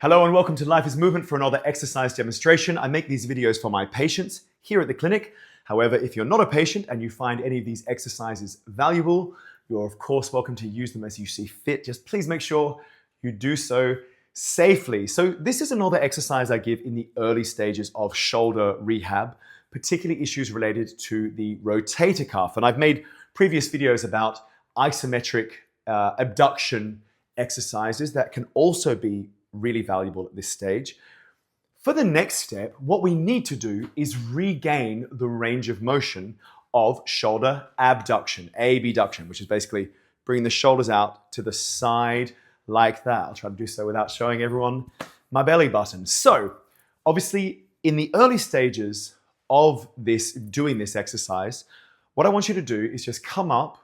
Hello and welcome to Life is Movement for another exercise demonstration. I make these videos for my patients here at the clinic. However, if you're not a patient and you find any of these exercises valuable, you're of course welcome to use them as you see fit. Just please make sure you do so safely. So this is another exercise I give in the early stages of shoulder rehab, particularly issues related to the rotator cuff. And I've made previous videos about isometric abduction exercises that can also be really valuable at this stage. For the next step, what we need to do is regain the range of motion of shoulder abduction, abduction, which is basically bringing the shoulders out to the side like that. I'll try to do so without showing everyone my belly button. So obviously in the early stages of doing this exercise, what I want you to do is just come up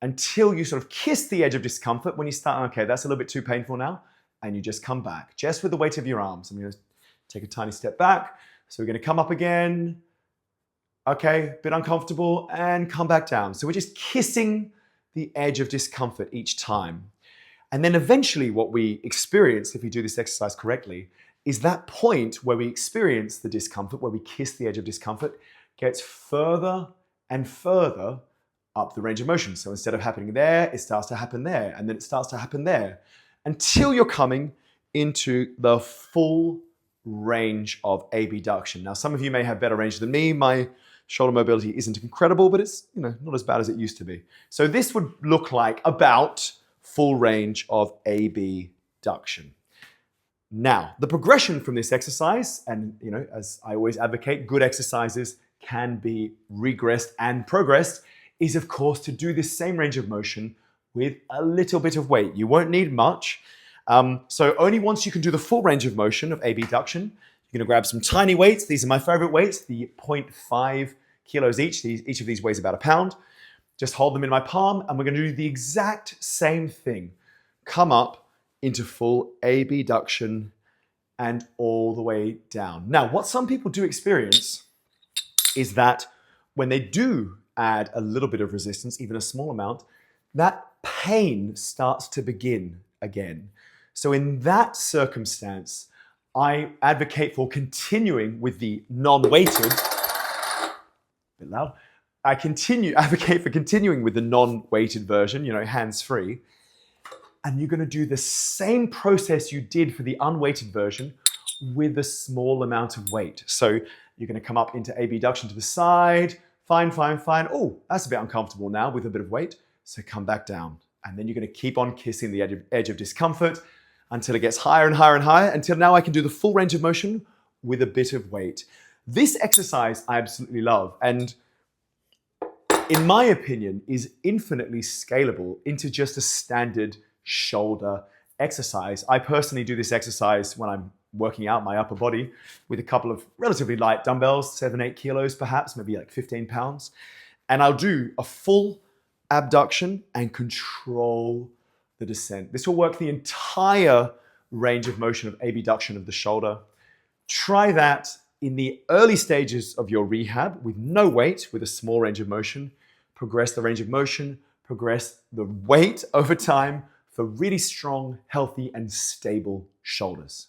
until you sort of kiss the edge of discomfort. When you start, okay, that's a little bit too painful now, and you just come back, just with the weight of your arms. I'm gonna take a tiny step back. So we're gonna come up again. Okay, a bit uncomfortable, and come back down. So we're just kissing the edge of discomfort each time. And then eventually what we experience, if we do this exercise correctly, is that point where we experience the discomfort, where we kiss the edge of discomfort, gets further and further up the range of motion. So instead of happening there, it starts to happen there, and then it starts to happen there, until you're coming into the full range of abduction. Now, some of you may have better range than me. My shoulder mobility isn't incredible, but it's not as bad as it used to be. So this would look like about full range of abduction. Now, the progression from this exercise, and as I always advocate, good exercises can be regressed and progressed, is of course to do this same range of motion with a little bit of weight. You won't need much. So only once you can do the full range of motion of abduction, you're gonna grab some tiny weights. These are my favorite weights, the 0.5 kilos each. Each of these weighs about a pound. Just hold them in my palm, and we're gonna do the exact same thing. Come up into full abduction and all the way down. Now, what some people do experience is that when they do add a little bit of resistance, even a small amount, that pain starts to begin again. So in that circumstance, I advocate for continuing with the non-weighted, a bit loud, advocate for continuing with the non-weighted version, hands-free, and you're gonna do the same process you did for the unweighted version with a small amount of weight. So you're gonna come up into abduction to the side, fine. Oh, that's a bit uncomfortable now with a bit of weight. So come back down, and then you're gonna keep on kissing the edge of discomfort until it gets higher and higher and higher, until now I can do the full range of motion with a bit of weight. This exercise I absolutely love, and in my opinion, is infinitely scalable into just a standard shoulder exercise. I personally do this exercise when I'm working out my upper body with a couple of relatively light dumbbells, 7-8 kilos perhaps, maybe like 15 pounds. And I'll do a full abduction and control the descent. This will work the entire range of motion of abduction of the shoulder. Try that in the early stages of your rehab with no weight, with a small range of motion. Progress the range of motion, progress the weight over time for really strong, healthy, and stable shoulders.